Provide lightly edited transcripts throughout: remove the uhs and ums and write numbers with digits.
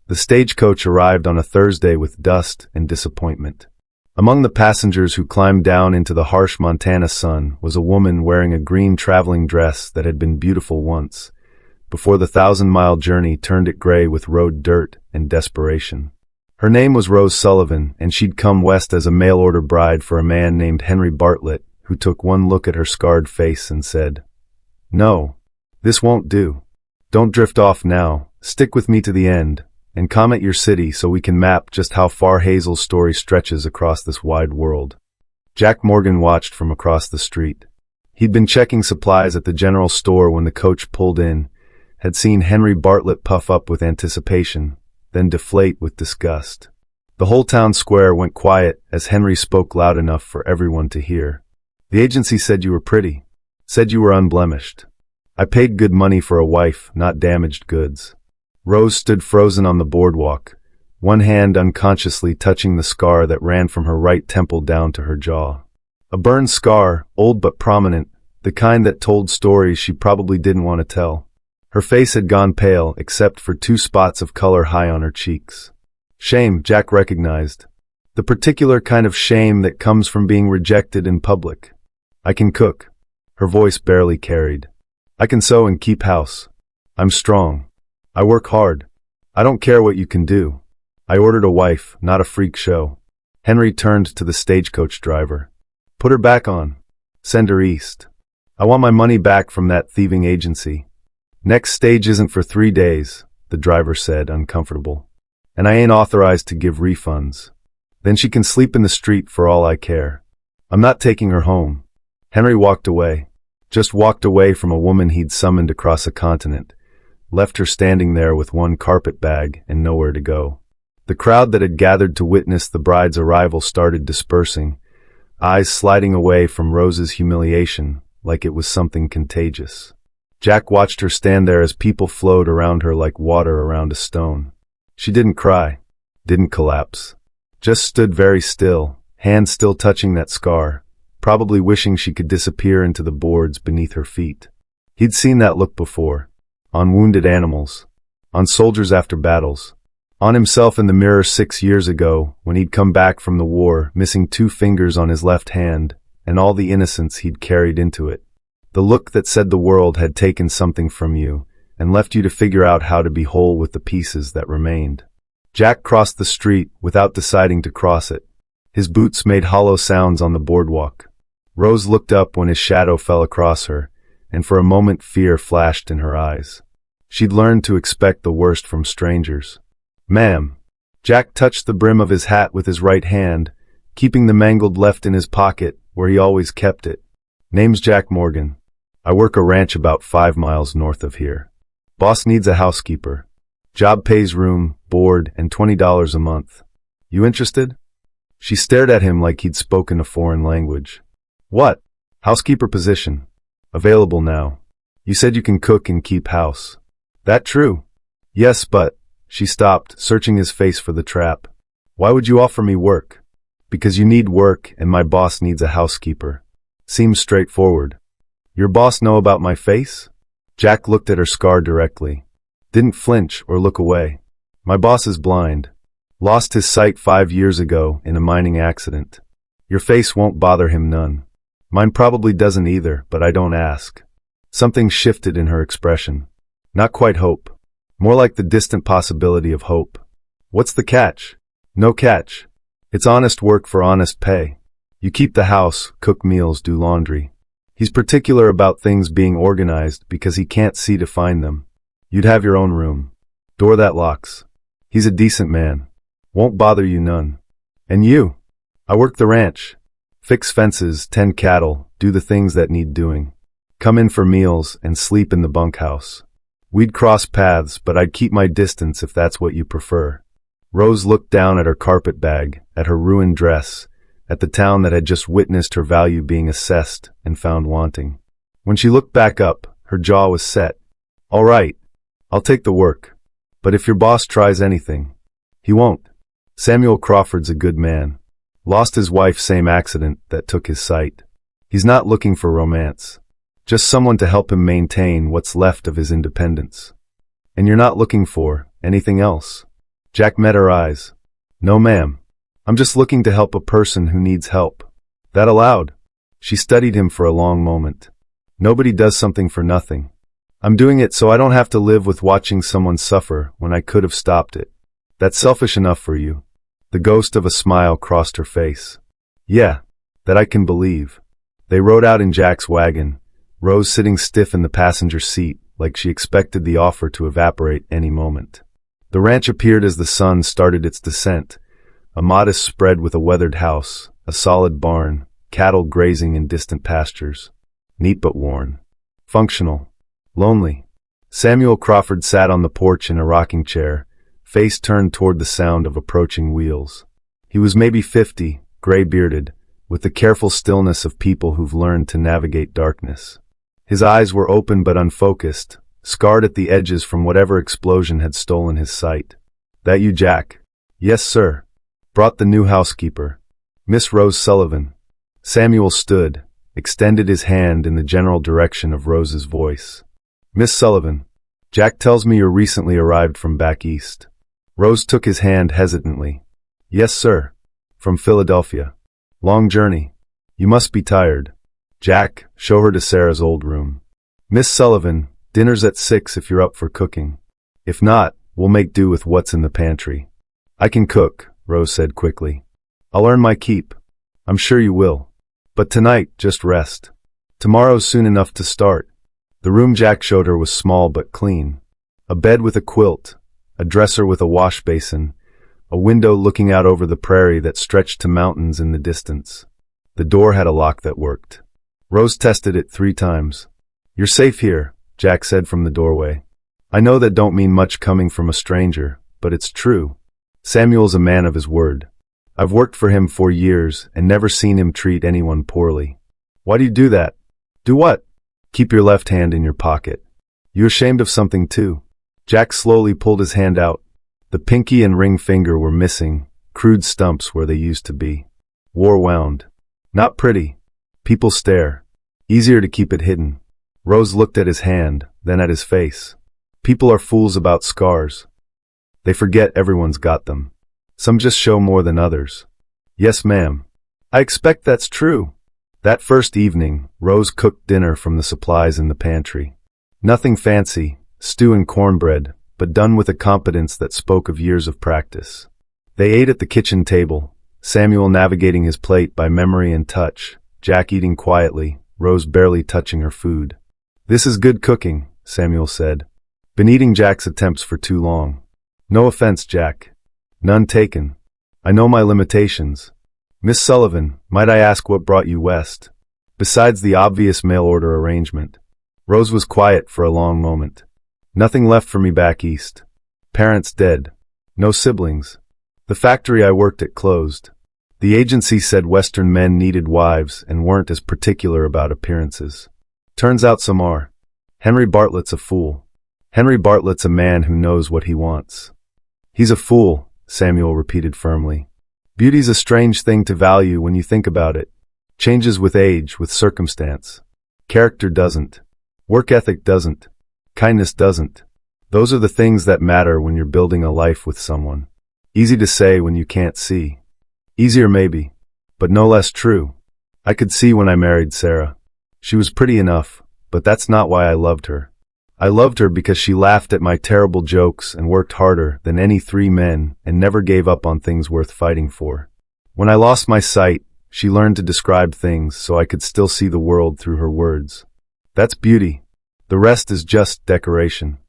The stagecoach arrived on a Thursday with dust and disappointment. Among the passengers who climbed down into the harsh Montana sun was a woman wearing a green traveling dress that had been beautiful once, before the 1,000-mile journey turned it gray with road dirt and desperation. Her name was Rose Sullivan, and she'd come west as a mail-order bride for a man named Henry Bartlett, who took one look at her scarred face and said, "No, this won't do. Don't drift off now, stick with me to the end, and comment your city so we can map just how far Hazel's story stretches across this wide world." Jack Morgan watched from across the street. He'd been checking supplies at the general store when the coach pulled in, had seen Henry Bartlett puff up with anticipation, then deflate with disgust. The whole town square went quiet as Henry spoke loud enough for everyone to hear. "The agency said you were pretty, said you were unblemished. I paid good money for a wife, not damaged goods." Rose stood frozen on the boardwalk, one hand unconsciously touching the scar that ran from her right temple down to her jaw. A burned scar, old but prominent, the kind that told stories she probably didn't want to tell. Her face had gone pale, except for 2 spots of color high on her cheeks. Shame, Jack recognized. The particular kind of shame that comes from being rejected in public. "I can cook." Her voice barely carried. "I can sew and keep house. I'm strong. I work hard. I don't care what you can do. I ordered a wife, not a freak show." Henry turned to the stagecoach driver. "Put her back on. Send her east. I want my money back from that thieving agency." "Next stage isn't for 3 days, the driver said, uncomfortable. "And I ain't authorized to give refunds. Then she can sleep in the street for all I care. I'm not taking her home." Henry walked away. Just walked away from a woman he'd summoned across a continent, left her standing there with one carpet bag and nowhere to go. The crowd that had gathered to witness the bride's arrival started dispersing, eyes sliding away from Rose's humiliation like it was something contagious. Jack watched her stand there as people flowed around her like water around a stone. She didn't cry, didn't collapse, just stood very still, hands still touching that scar, probably wishing she could disappear into the boards beneath her feet. He'd seen that look before, on wounded animals, on soldiers after battles, on himself in the mirror 6 years ago when he'd come back from the war, missing 2 fingers on his left hand and all the innocence he'd carried into it. The look that said the world had taken something from you and left you to figure out how to be whole with the pieces that remained. Jack crossed the street without deciding to cross it. His boots made hollow sounds on the boardwalk. Rose looked up when his shadow fell across her, and for a moment fear flashed in her eyes. She'd learned to expect the worst from strangers. "Ma'am." Jack touched the brim of his hat with his right hand, keeping the mangled left in his pocket where he always kept it. "Name's Jack Morgan. I work a ranch about 5 miles north of here. Boss needs a housekeeper. Job pays room, board, and $20 a month. You interested?" She stared at him like he'd spoken a foreign language. "What? Housekeeper position. Available now. You said you can cook and keep house. That true?" "Yes, but..." She stopped, searching his face for the trap. "Why would you offer me work?" "Because you need work and my boss needs a housekeeper." Seems straightforward. "Your boss know about my face?" Jack looked at her scar directly. Didn't flinch or look away. "My boss is blind. Lost his sight 5 years ago in a mining accident. Your face won't bother him none. Mine probably doesn't either, but I don't ask." Something shifted in her expression. Not quite hope. More like the distant possibility of hope. "What's the catch?" "No catch. It's honest work for honest pay. You keep the house, cook meals, do laundry. He's particular about things being organized because he can't see to find them. You'd have your own room. Door that locks. He's a decent man. Won't bother you none. And you?" "I work the ranch. Fix fences, tend cattle, do the things that need doing. Come in for meals and sleep in the bunkhouse. We'd cross paths, but I'd keep my distance if that's what you prefer." Rose looked down at her carpet bag, at her ruined dress, at the town that had just witnessed her value being assessed and found wanting. When she looked back up, her jaw was set. "All right, I'll take the work. But if your boss tries anything..." "He won't. Samuel Crawford's a good man. Lost his wife same accident that took his sight. He's not looking for romance. Just someone to help him maintain what's left of his independence. And you're not looking for anything else?" Jack met her eyes. No, ma'am. I'm just looking to help a person who needs help. That allowed. She studied him for a long moment. Nobody does something for nothing. I'm doing it so I don't have to live with watching someone suffer when I could have stopped it. That's selfish enough for you. The ghost of a smile crossed her face. Yeah, that I can believe. They rode out in Jack's wagon, Rose sitting stiff in the passenger seat, like she expected the offer to evaporate any moment. The ranch appeared as the sun started its descent, a modest spread with a weathered house, a solid barn, cattle grazing in distant pastures. Neat but worn. Functional. Lonely. Samuel Crawford sat on the porch in a rocking chair, face turned toward the sound of approaching wheels. He was maybe 50, gray-bearded, with the careful stillness of people who've learned to navigate darkness. His eyes were open but unfocused, scarred at the edges from whatever explosion had stolen his sight. That you, Jack? Yes, sir. Brought the new housekeeper. Miss Rose Sullivan. Samuel stood, extended his hand in the general direction of Rose's voice. Miss Sullivan, Jack tells me you're recently arrived from back east. Rose took his hand hesitantly. Yes, sir. From Philadelphia. Long journey. You must be tired. Jack, show her to Sarah's old room. Miss Sullivan, dinner's at 6 if you're up for cooking. If not, we'll make do with what's in the pantry. I can cook, Rose said quickly. I'll earn my keep. I'm sure you will. But tonight, just rest. Tomorrow's soon enough to start. The room Jack showed her was small but clean. A bed with a quilt, a dresser with a wash basin, a window looking out over the prairie that stretched to mountains in the distance. The door had a lock that worked. Rose tested it 3 times. You're safe here, Jack said from the doorway. I know that don't mean much coming from a stranger, but it's true. Samuel's a man of his word. I've worked for him for years and never seen him treat anyone poorly. Why do you do that? Do what? Keep your left hand in your pocket. You ashamed of something too? Jack slowly pulled his hand out. The pinky and ring finger were missing, crude stumps where they used to be. War wound. Not pretty. People stare. Easier to keep it hidden. Rose looked at his hand, then at his face. People are fools about scars. They forget everyone's got them. Some just show more than others. Yes, ma'am. I expect that's true. That first evening, Rose cooked dinner from the supplies in the pantry. Nothing fancy, stew and cornbread, but done with a competence that spoke of years of practice. They ate at the kitchen table, Samuel navigating his plate by memory and touch, Jack eating quietly, Rose barely touching her food. This is good cooking, Samuel said. Been eating Jack's attempts for too long. No offense, Jack. None taken. I know my limitations. Miss Sullivan, might I ask what brought you west? Besides the obvious mail-order arrangement. Rose was quiet for a long moment. Nothing left for me back east. Parents dead. No siblings. The factory I worked at closed. The agency said Western men needed wives and weren't as particular about appearances. Turns out some are. Henry Bartlett's a fool. Henry Bartlett's a man who knows what he wants. He's a fool, Samuel repeated firmly. Beauty's a strange thing to value when you think about it. Changes with age, with circumstance. Character doesn't. Work ethic doesn't. Kindness doesn't. Those are the things that matter when you're building a life with someone. Easy to say when you can't see. Easier maybe, but no less true. I could see when I married Sarah. She was pretty enough, but that's not why I loved her. I loved her because she laughed at my terrible jokes and worked harder than any 3 men and never gave up on things worth fighting for. When I lost my sight, she learned to describe things so I could still see the world through her words. That's beauty. The rest is just decoration.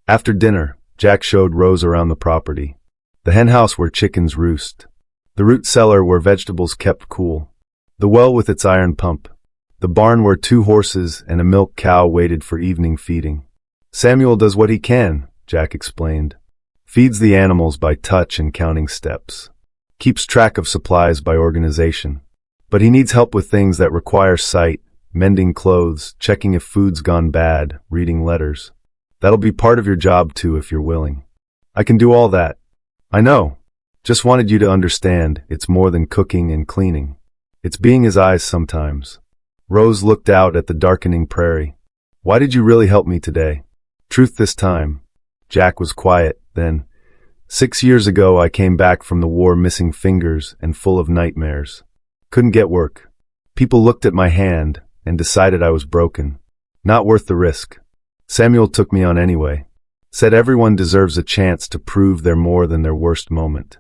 After dinner, Jack showed Rose around the property. The henhouse where chickens roost. The root cellar where vegetables kept cool. The well with its iron pump. The barn where 2 horses and a milk cow waited for evening feeding. Samuel does what he can, Jack explained. Feeds the animals by touch and counting steps. Keeps track of supplies by organization. But he needs help with things that require sight, mending clothes, checking if food's gone bad, reading letters. That'll be part of your job too if you're willing. I can do all that. I know. Just wanted you to understand, it's more than cooking and cleaning. It's being his eyes sometimes. Rose looked out at the darkening prairie. Why did you really help me today? Truth this time. Jack was quiet, then, 6 years ago, I came back from the war missing fingers and full of nightmares. Couldn't get work. People looked at my hand and decided I was broken. Not worth the risk. Samuel took me on anyway. Said everyone deserves a chance to prove they're more than their worst moment.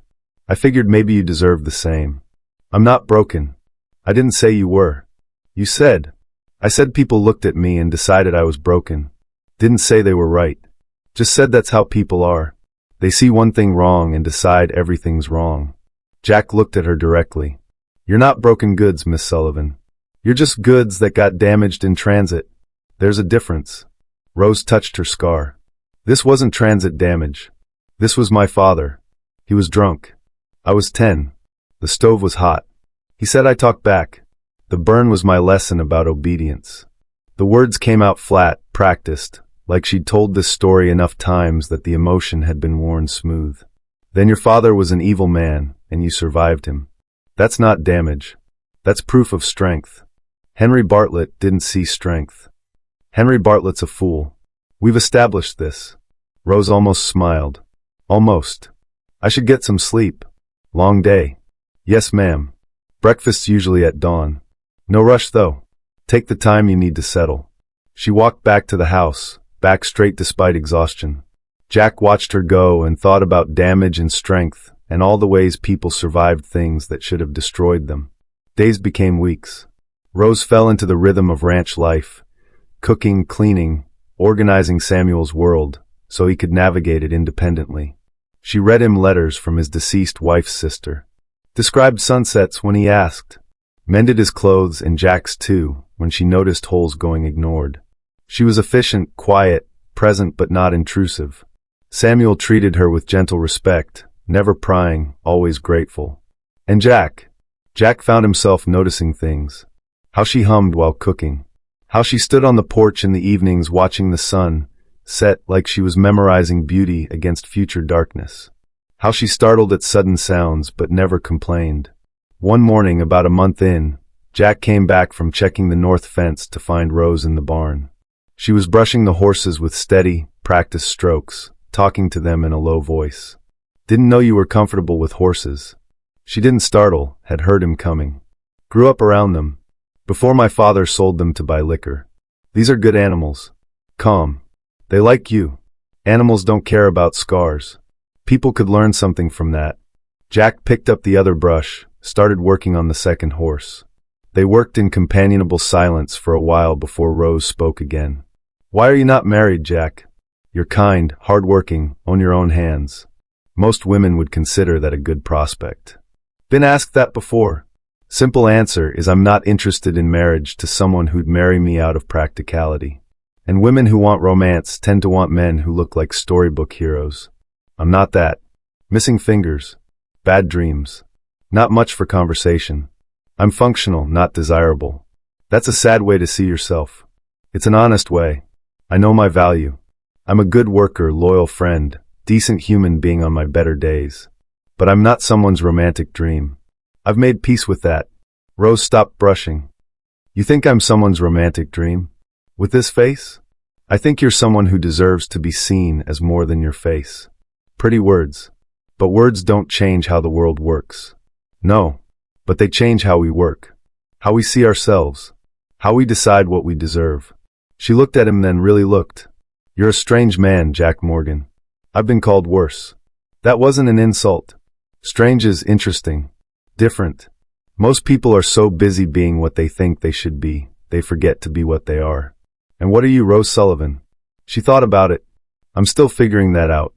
I figured maybe you deserve the same. I'm not broken. I didn't say you were. You said. I said people looked at me and decided I was broken. Didn't say they were right. Just said that's how people are. They see one thing wrong and decide everything's wrong. Jack looked at her directly. You're not broken goods, Miss Sullivan. You're just goods that got damaged in transit. There's a difference. Rose touched her scar. This wasn't transit damage. This was my father. He was drunk. I was 10. The stove was hot. He said I talked back. The burn was my lesson about obedience. The words came out flat, practiced, like she'd told this story enough times that the emotion had been worn smooth. Then your father was an evil man, and you survived him. That's not damage. That's proof of strength. Henry Bartlett didn't see strength. Henry Bartlett's a fool. We've established this. Rose almost smiled. Almost. I should get some sleep. Long day. Yes, ma'am. Breakfast's usually at dawn. No rush, though. Take the time you need to settle. She walked back to the house, back straight despite exhaustion. Jack watched her go and thought about damage and strength and all the ways people survived things that should have destroyed them. Days became weeks. Rose fell into the rhythm of ranch life, cooking, cleaning, organizing Samuel's world so he could navigate it independently. She read him letters from his deceased wife's sister, described sunsets when he asked, mended his clothes and Jack's too when she noticed holes going ignored. She was efficient, quiet, present but not intrusive. Samuel treated her with gentle respect, never prying, always grateful. And Jack found himself noticing things. How she hummed while cooking. How she stood on the porch in the evenings watching the sun set like she was memorizing beauty against future darkness. How she startled at sudden sounds but never complained. One morning, about a month in, Jack came back from checking the north fence to find Rose in the barn. She was brushing the horses with steady, practiced strokes, talking to them in a low voice. Didn't know you were comfortable with horses. She didn't startle, had heard him coming. Grew up around them. Before my father sold them to buy liquor. These are good animals. Calm. They like you. Animals don't care about scars. People could learn something from that. Jack picked up the other brush, started working on the second horse. They worked in companionable silence for a while before Rose spoke again. Why are you not married, Jack? You're kind, hard-working, own your own hands. Most women would consider that a good prospect. Been asked that before. Simple answer is I'm not interested in marriage to someone who'd marry me out of practicality. And women who want romance tend to want men who look like storybook heroes. I'm not that. Missing fingers. Bad dreams. Not much for conversation. I'm functional, not desirable. That's a sad way to see yourself. It's an honest way. I know my value. I'm a good worker, loyal friend, decent human being on my better days. But I'm not someone's romantic dream. I've made peace with that. Rose stopped brushing. You think I'm someone's romantic dream? With this face? I think you're someone who deserves to be seen as more than your face. Pretty words. But words don't change how the world works. No. But they change how we work. How we see ourselves. How we decide what we deserve. She looked at him, then really looked. You're a strange man, Jack Morgan. I've been called worse. That wasn't an insult. Strange is interesting. Different. Most people are so busy being what they think they should be, they forget to be what they are. And what are you, Rose Sullivan? She thought about it. I'm still figuring that out.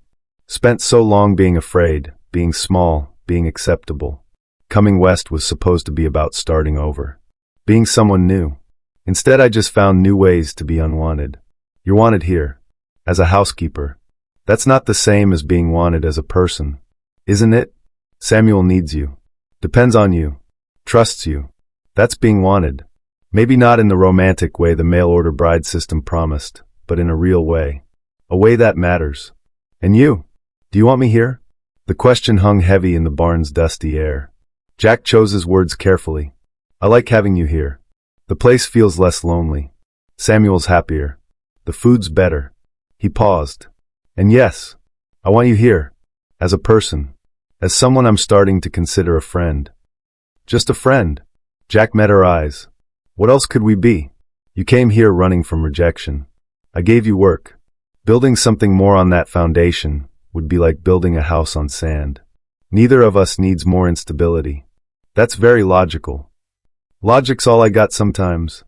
Spent so long being afraid, being small, being acceptable. Coming west was supposed to be about starting over. Being someone new. Instead, I just found new ways to be unwanted. You're wanted here. As a housekeeper. That's not the same as being wanted as a person. Isn't it? Samuel needs you. Depends on you. Trusts you. That's being wanted. Maybe not in the romantic way the mail-order bride system promised, but in a real way. A way that matters. And you? Do you want me here? The question hung heavy in the barn's dusty air. Jack chose his words carefully. I like having you here. The place feels less lonely. Samuel's happier. The food's better. He paused. And yes, I want you here. As a person. As someone I'm starting to consider a friend. Just a friend. Jack met her eyes. What else could we be? You came here running from rejection. I gave you work. Building something more on that foundation would be like building a house on sand. Neither of us needs more instability. That's very logical. Logic's all I got sometimes.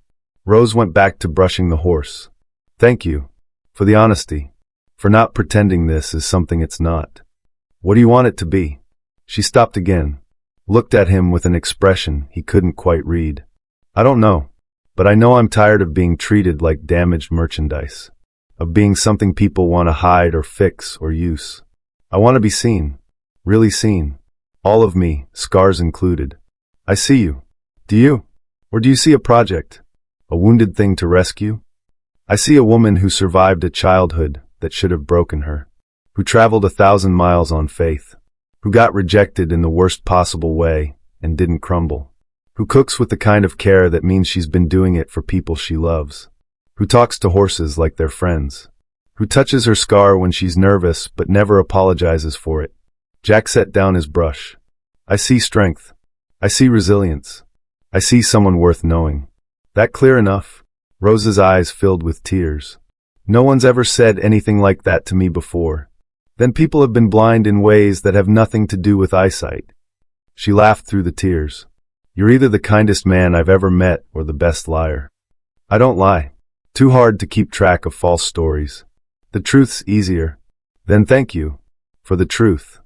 Rose went back to brushing the horse. Thank you. For the honesty. For not pretending this is something it's not. What do you want it to be? She stopped again. Looked at him with an expression he couldn't quite read. I don't know. But I know I'm tired of being treated like damaged merchandise. Of being something people want to hide or fix or use. I want to be seen. Really seen. All of me, scars included. I see you. Do you? Or do you see a project? A wounded thing to rescue? I see a woman who survived a childhood that should have broken her. Who traveled 1,000 miles on faith. Who got rejected in the worst possible way and didn't crumble. Who cooks with the kind of care that means she's been doing it for people she loves. Who talks to horses like they're friends. Who touches her scar when she's nervous but never apologizes for it. Jack set down his brush. I see strength. I see resilience. I see someone worth knowing. That clear enough? Rose's eyes filled with tears. No one's ever said anything like that to me before. Then people have been blind in ways that have nothing to do with eyesight. She laughed through the tears. You're either the kindest man I've ever met or the best liar. I don't lie. Too hard to keep track of false stories. The truth's easier. Then thank you. For the truth.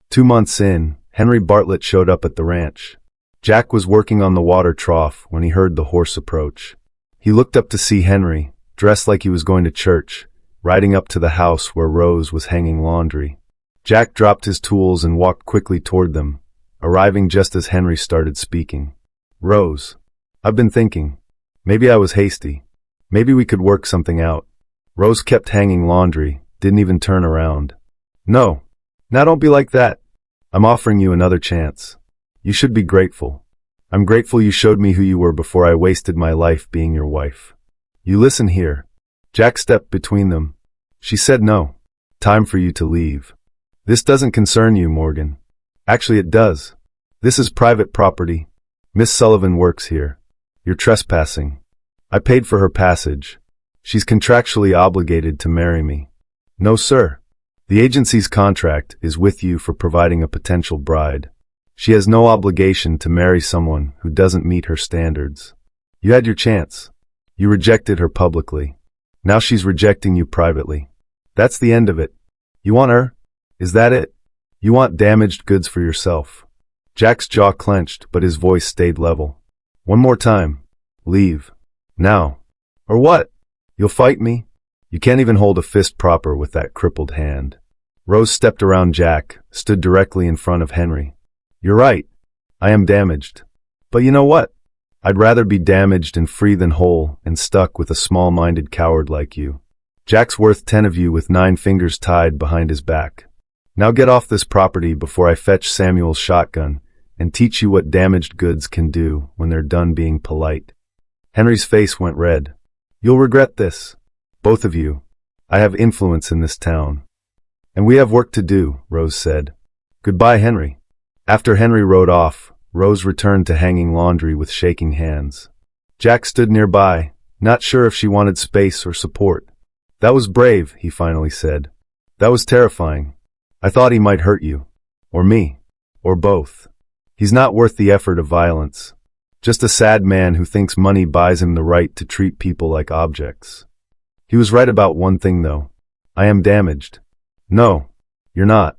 2 months in, Henry Bartlett showed up at the ranch. Jack was working on the water trough when he heard the horse approach. He looked up to see Henry, dressed like he was going to church, riding up to the house where Rose was hanging laundry. Jack dropped his tools and walked quickly toward them, arriving just as Henry started speaking. Rose. I've been thinking. Maybe I was hasty. Maybe we could work something out. Rose kept hanging laundry, didn't even turn around. No. Now don't be like that. I'm offering you another chance. You should be grateful. I'm grateful you showed me who you were before I wasted my life being your wife. You listen here. Jack stepped between them. She said no. Time for you to leave. This doesn't concern you, Morgan. Actually, it does. This is private property. Miss Sullivan works here. You're trespassing. I paid for her passage. She's contractually obligated to marry me. No, sir. The agency's contract is with you for providing a potential bride. She has no obligation to marry someone who doesn't meet her standards. You had your chance. You rejected her publicly. Now she's rejecting you privately. That's the end of it. You want her? Is that it? You want damaged goods for yourself. Jack's jaw clenched, but his voice stayed level. One more time. Leave. Now. Or what? You'll fight me? You can't even hold a fist proper with that crippled hand. Rose stepped around Jack, stood directly in front of Henry. You're right. I am damaged. But you know what? I'd rather be damaged and free than whole and stuck with a small-minded coward like you. Jack's worth 10 of you with 9 fingers tied behind his back. Now get off this property before I fetch Samuel's shotgun and teach you what damaged goods can do when they're done being polite. Henry's face went red. You'll regret this. Both of you. I have influence in this town. And we have work to do, Rose said. Goodbye, Henry. After Henry rode off, Rose returned to hanging laundry with shaking hands. Jack stood nearby, not sure if she wanted space or support. That was brave, he finally said. That was terrifying. I thought he might hurt you. Or me. Or both. He's not worth the effort of violence. Just a sad man who thinks money buys him the right to treat people like objects. He was right about one thing, though. I am damaged. No, you're not.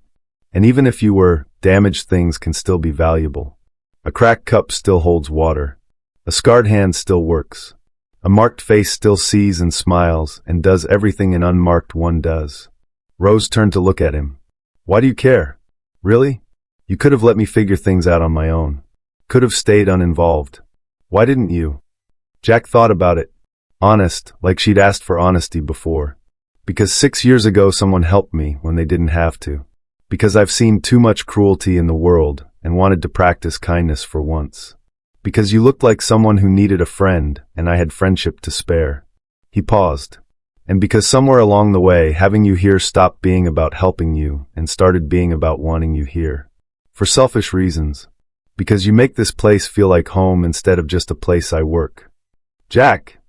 And even if you were, damaged things can still be valuable. A cracked cup still holds water. A scarred hand still works. A marked face still sees and smiles and does everything an unmarked one does. Rose turned to look at him. Why do you care? Really? You could have let me figure things out on my own. Could have stayed uninvolved. Why didn't you? Jack thought about it. Honest, like she'd asked for honesty before. Because 6 years ago someone helped me when they didn't have to. Because I've seen too much cruelty in the world and wanted to practice kindness for once. Because you looked like someone who needed a friend and I had friendship to spare. He paused. And because somewhere along the way, having you here stopped being about helping you and started being about wanting you here. For selfish reasons. Because you make this place feel like home instead of just a place I work. Jack,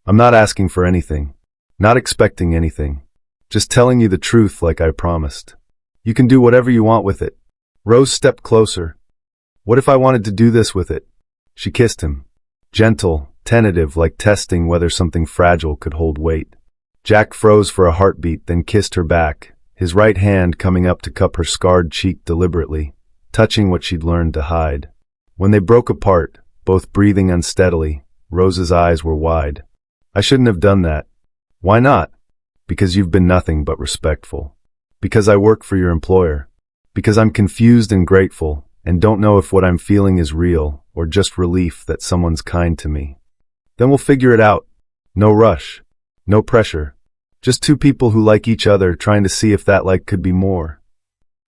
I'm not asking for anything. Not expecting anything. Just telling you the truth like I promised. You can do whatever you want with it. Rose stepped closer. What if I wanted to do this with it? She kissed him. Gentle, tentative, like testing whether something fragile could hold weight. Jack froze for a heartbeat, then kissed her back, his right hand coming up to cup her scarred cheek deliberately, touching what she'd learned to hide. When they broke apart, both breathing unsteadily, Rose's eyes were wide. I shouldn't have done that. Why not? Because you've been nothing but respectful. Because I work for your employer. Because I'm confused and grateful, and don't know if what I'm feeling is real, or just relief that someone's kind to me. Then we'll figure it out. No rush. No pressure. Just two people who like each other trying to see if that like could be more.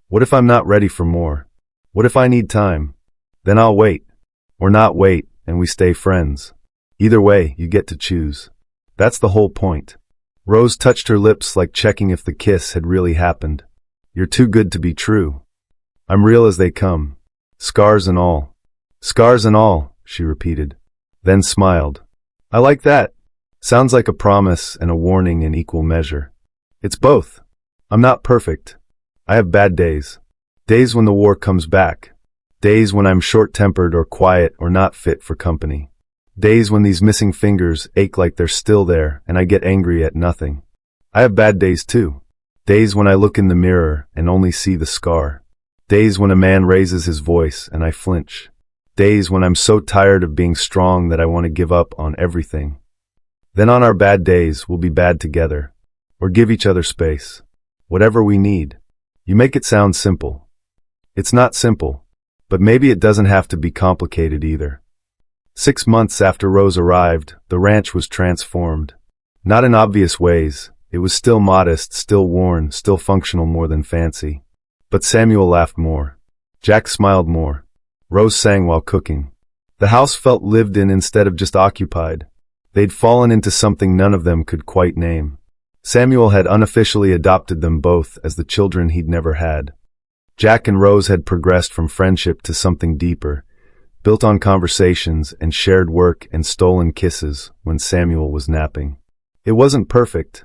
What if I'm not ready for more? What if I need time? Then I'll wait. Or not wait, and we stay friends. Either way, you get to choose. That's the whole point. Rose touched her lips like checking if the kiss had really happened. You're too good to be true. I'm real as they come. Scars and all. Scars and all, she repeated. Then smiled. I like that. Sounds like a promise and a warning in equal measure. It's both. I'm not perfect. I have bad days. Days when the war comes back. Days when I'm short-tempered or quiet or not fit for company. Days when these missing fingers ache like they're still there and I get angry at nothing. I have bad days too. Days when I look in the mirror and only see the scar. Days when a man raises his voice and I flinch. Days when I'm so tired of being strong that I want to give up on everything. Then on our bad days, we'll be bad together. Or give each other space. Whatever we need. You make it sound simple. It's not simple. But maybe it doesn't have to be complicated either. 6 months after Rose arrived, the ranch was transformed. Not in obvious ways. It was still modest, still worn, still functional more than fancy. But Samuel laughed more. Jack smiled more. Rose sang while cooking. The house felt lived in instead of just occupied. They'd fallen into something none of them could quite name. Samuel had unofficially adopted them both as the children he'd never had. Jack and Rose had progressed from friendship to something deeper, built on conversations and shared work and stolen kisses when Samuel was napping. It wasn't perfect.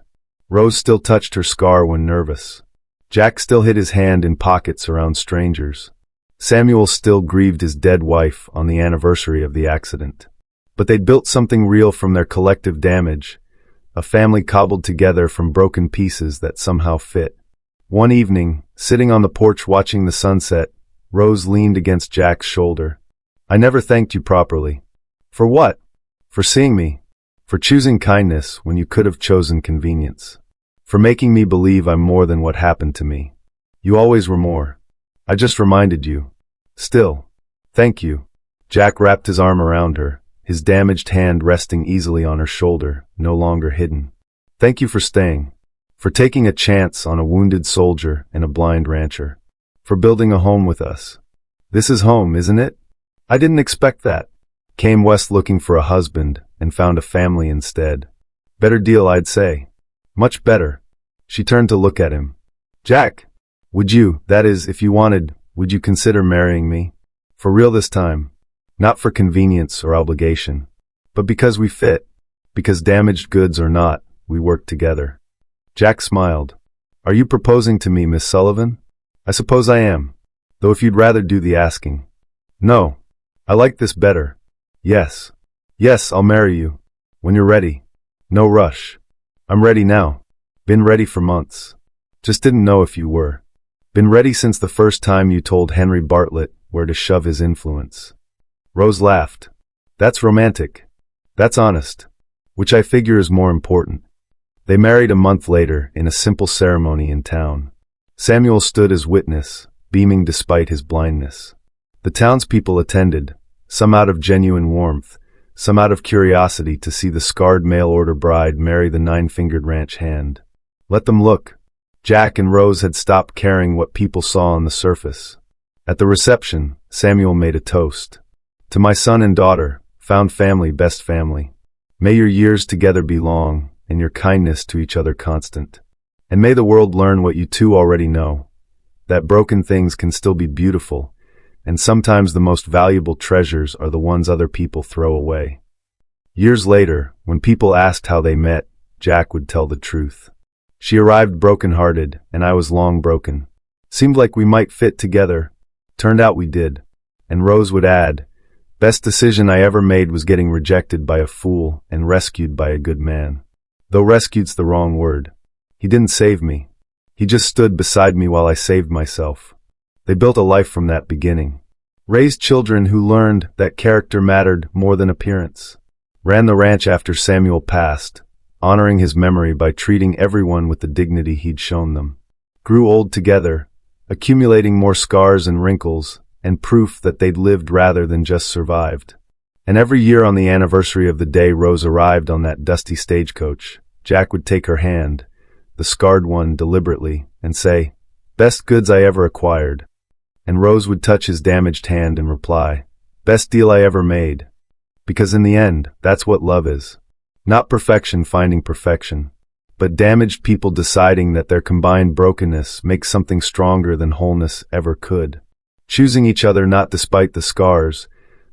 Rose still touched her scar when nervous. Jack still hid his hand in pockets around strangers. Samuel still grieved his dead wife on the anniversary of the accident. But they'd built something real from their collective damage, a family cobbled together from broken pieces that somehow fit. One evening, sitting on the porch watching the sunset, Rose leaned against Jack's shoulder. I never thanked you properly. For what? For seeing me. For choosing kindness when you could have chosen convenience. For making me believe I'm more than what happened to me. You always were more. I just reminded you. Still. Thank you. Jack wrapped his arm around her, his damaged hand resting easily on her shoulder, no longer hidden. Thank you for staying. For taking a chance on a wounded soldier and a blind rancher. For building a home with us. This is home, isn't it? I didn't expect that. Came west looking for a husband and found a family instead. Better deal, I'd say. Much better. She turned to look at him. Jack, would you, that is, if you wanted, would you consider marrying me? For real this time. Not for convenience or obligation. But because we fit. Because damaged goods or not, we work together. Jack smiled. Are you proposing to me, Miss Sullivan? I suppose I am. Though if you'd rather do the asking. No. I like this better. Yes. Yes, I'll marry you. When you're ready. No rush. I'm ready now. Been ready for months. Just didn't know if you were. Been ready since the first time you told Henry Bartlett where to shove his influence. Rose laughed. That's romantic. That's honest. Which I figure is more important. They married a month later in a simple ceremony in town. Samuel stood as witness, beaming despite his blindness. The townspeople attended, some out of genuine warmth, some out of curiosity to see the scarred mail-order bride marry the nine-fingered ranch hand. Let them look. Jack and Rose had stopped caring what people saw on the surface. At the reception, Samuel made a toast. To my son and daughter, found family, best family. May your years together be long, and your kindness to each other constant. And may the world learn what you two already know, that broken things can still be beautiful, and sometimes the most valuable treasures are the ones other people throw away. Years later, when people asked how they met, Jack would tell the truth. She arrived broken-hearted, and I was long broken. Seemed like we might fit together. Turned out we did. And Rose would add, best decision I ever made was getting rejected by a fool and rescued by a good man. Though rescued's the wrong word. He didn't save me. He just stood beside me while I saved myself. They built a life from that beginning. Raised children who learned that character mattered more than appearance. Ran the ranch after Samuel passed, honoring his memory by treating everyone with the dignity he'd shown them. Grew old together, accumulating more scars and wrinkles, and proof that they'd lived rather than just survived. And every year on the anniversary of the day Rose arrived on that dusty stagecoach, Jack would take her hand, the scarred one deliberately, and say, best goods I ever acquired. And Rose would touch his damaged hand and reply, best deal I ever made. Because in the end, that's what love is. Not perfection finding perfection, but damaged people deciding that their combined brokenness makes something stronger than wholeness ever could. Choosing each other not despite the scars,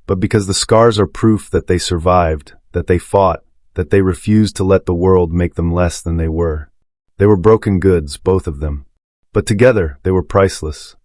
but because the scars are proof that they survived, that they fought, that they refused to let the world make them less than they were. They were broken goods, both of them. But together, they were priceless.